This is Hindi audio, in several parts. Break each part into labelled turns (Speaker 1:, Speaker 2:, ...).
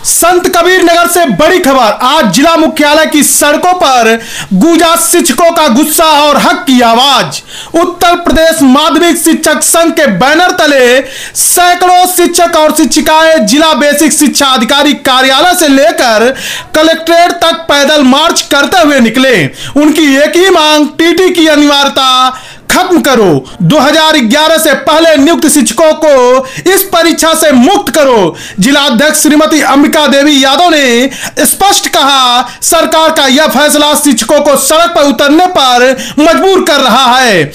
Speaker 1: संत कबीर नगर से बड़ी खबर। आज जिला मुख्यालय की सड़कों पर गूंजा शिक्षकों का गुस्सा और हक की आवाज। उत्तर प्रदेश माध्यमिक शिक्षक संघ के बैनर तले सैकड़ों शिक्षक और शिक्षिकाएं जिला बेसिक शिक्षा अधिकारी कार्यालय से लेकर कलेक्ट्रेट तक पैदल मार्च करते हुए निकले। उनकी एक ही मांग, टीटी की अनिवार्यता खत्म करो। 2011 से पहले नियुक्त शिक्षकों को इस परीक्षा से मुक्त करो। जिला अध्यक्ष श्रीमती अंबिका देवी यादव ने स्पष्ट कहा, सरकार का यह फैसला शिक्षकों को सड़क पर उतरने पर मजबूर कर रहा है।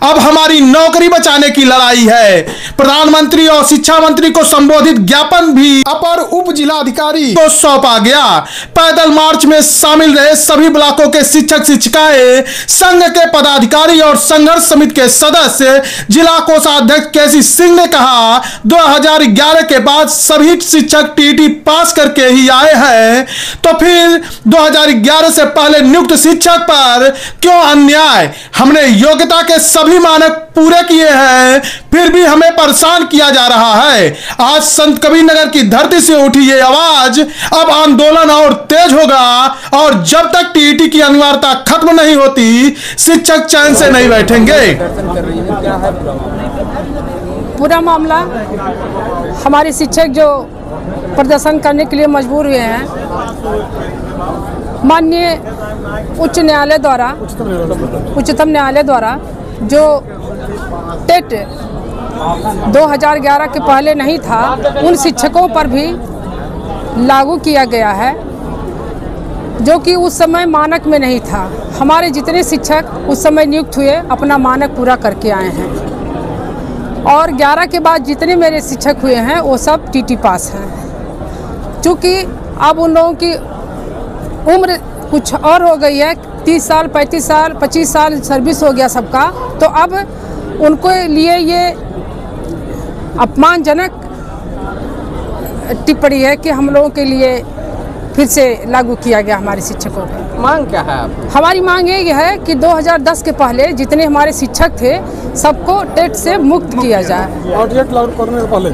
Speaker 1: अब हमारी नौकरी बचाने की लड़ाई है। प्रधानमंत्री और शिक्षा मंत्री को संबोधित ज्ञापन भी अपर उप जिलाधिकारी को सौंपा गया। पैदल मार्च में शामिल रहे सभी ब्लॉकों के शिक्षक शिक्षिकाएं, संघ के पदाधिकारी और संघर्ष समिति के सदस्य। जिला कोषाध्यक्ष केसी सिंह ने कहा, 2011 के बाद सभी शिक्षक टीटी पास करके ही आए हैं, तो फिर 2011 से पहले नियुक्त शिक्षक पर क्यों अन्याय? हमने योग्यता के सभी मानक पूरे किए हैं, फिर भी हमें परेशान किया जा रहा है। आज संत कबीर नगर की धरती से उठी ये आवाज, अब आंदोलन और तेज होगा और जब तक टीटी की अनिवार्यता खत्म नहीं होती, शिक्षक चैन से नहीं बैठेंगे।
Speaker 2: पूरा मामला हमारे शिक्षक जो प्रदर्शन करने के लिए मजबूर हुए हैं, माननीय उच्चतम न्यायालय द्वारा जो टेट 2011 के पहले नहीं था, उन शिक्षकों पर भी लागू किया गया है, जो कि उस समय मानक में नहीं था। हमारे जितने शिक्षक उस समय नियुक्त हुए अपना मानक पूरा करके आए हैं और 11 के बाद जितने मेरे शिक्षक हुए हैं वो सब टीटी पास हैं। चूँकि अब उन लोगों की उम्र कुछ और हो गई है, 30 साल 35 साल 25 साल सर्विस हो गया सबका, तो अब उनको लिए ये अपमानजनक टिप्पणी है कि हम लोगों के लिए फिर से लागू किया गया हमारे शिक्षकों को।
Speaker 3: मांग क्या है आप?
Speaker 2: हमारी मांग ये है कि 2010 के पहले जितने हमारे शिक्षक थे सबको टेट से मुक्त किया जाए
Speaker 4: और टेट लागू करने से पहले,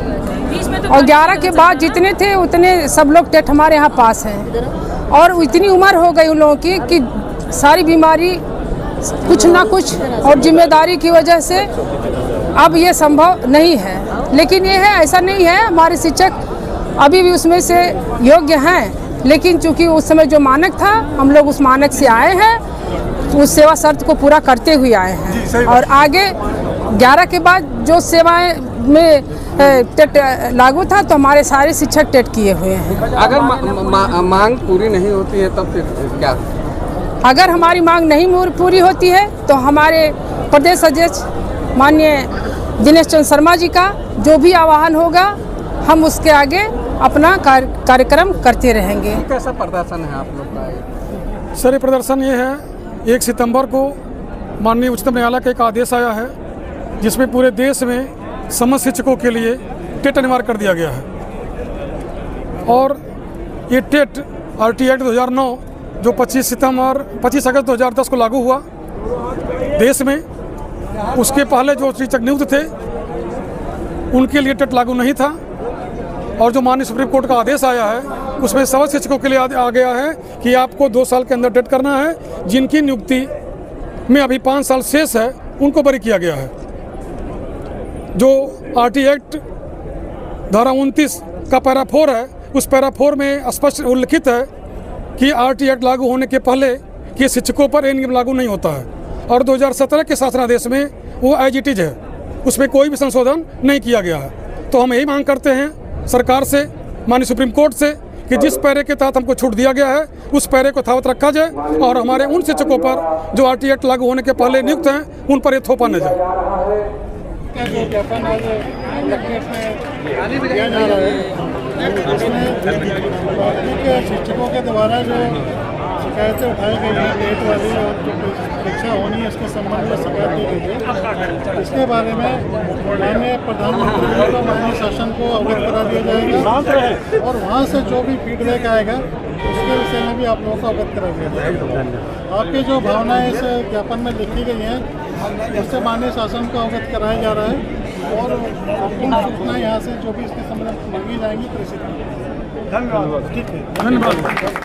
Speaker 2: और 11 के बाद जितने थे उतने सब लोग टेट हमारे यहाँ पास हैं। और इतनी उम्र हो गई उन लोगों की कि सारी बीमारी कुछ ना कुछ और जिम्मेदारी की वजह से अब ये संभव नहीं है। लेकिन ये है, ऐसा नहीं है, हमारे शिक्षक अभी भी उसमें से योग्य हैं, लेकिन चूंकि उस समय जो मानक था हम लोग उस मानक से आए हैं, उस सेवा शर्त को पूरा करते हुए आए हैं। और आगे 11 के बाद जो सेवाएं में टेट लागू था तो हमारे सारे शिक्षक टेट किए हुए हैं।
Speaker 3: अगर मांग पूरी नहीं होती है तब फिर क्या?
Speaker 2: अगर हमारी मांग नहीं पूरी होती है तो हमारे प्रदेश अध्यक्ष माननीय दिनेश चंद्र शर्मा जी का जो भी आह्वान होगा हम उसके आगे अपना कार्यक्रम करते रहेंगे।
Speaker 3: कैसा प्रदर्शन है आप लोग का?
Speaker 4: सर, ये प्रदर्शन ये है, 1 सितंबर को माननीय उच्चतम न्यायालय का एक आदेश आया है जिसमें पूरे देश में समस्त शिक्षकों के लिए टेट अनिवार्य कर दिया गया है। और ये टेट RT एक्ट 2009 जो 25 अगस्त 2010 को लागू हुआ देश में, उसके पहले जो शिक्षक नियुक्त थे उनके लिए टेट लागू नहीं था। और जो माननीय सुप्रीम कोर्ट का आदेश आया है उसमें समस्त शिक्षकों के लिए आ गया है कि आपको 2 साल के अंदर टेट करना है। जिनकी नियुक्ति में अभी 5 साल शेष है उनको बरी किया गया है। जो RT एक्ट धारा 29 का पैरा 4 है, उस पैरा 4 में स्पष्ट उल्लिखित है कि RT एक्ट लागू होने के पहले कि शिक्षकों पर ये नियम लागू नहीं होता है। और 2017 के शासनादेश में वो एज इट इज है, उसमें कोई भी संशोधन नहीं किया गया है। तो हम यही मांग करते हैं सरकार से, माननीय सुप्रीम कोर्ट से, कि जिस पैरे के तहत हमको छूट दिया गया है उस पैरे को यथावत रखा जाए और हमारे उन शिक्षकों पर जो RT एक्ट लागू होने के पहले नियुक्त हैं उन पर ये थोपा न जाए।
Speaker 5: शिक्षकों के द्वारा जो शिकायतें उठाई गई हैं टेट वाली और जो परीक्षा होनी है उसके संबंध में शिकायत दी गई है, इसके बारे में माननीय प्रधानमंत्री जी को, माननीय शासन को अवगत करा दिया जाएगा और वहाँ से जो भी फीडबैक आएगा उसके विषय में भी आप लोगों को अवगत करा दिया जाएगा। आपकी जो भावनाएं इस ज्ञापन में लिखी गई हैं उससे माननीय शासन को अवगत कराया जा रहा है और सूचना यहाँ से जो भी इसके संबंध में मांगी जाएंगी प्रेषित धन्यवाद। ठीक है,
Speaker 4: धन्यवाद।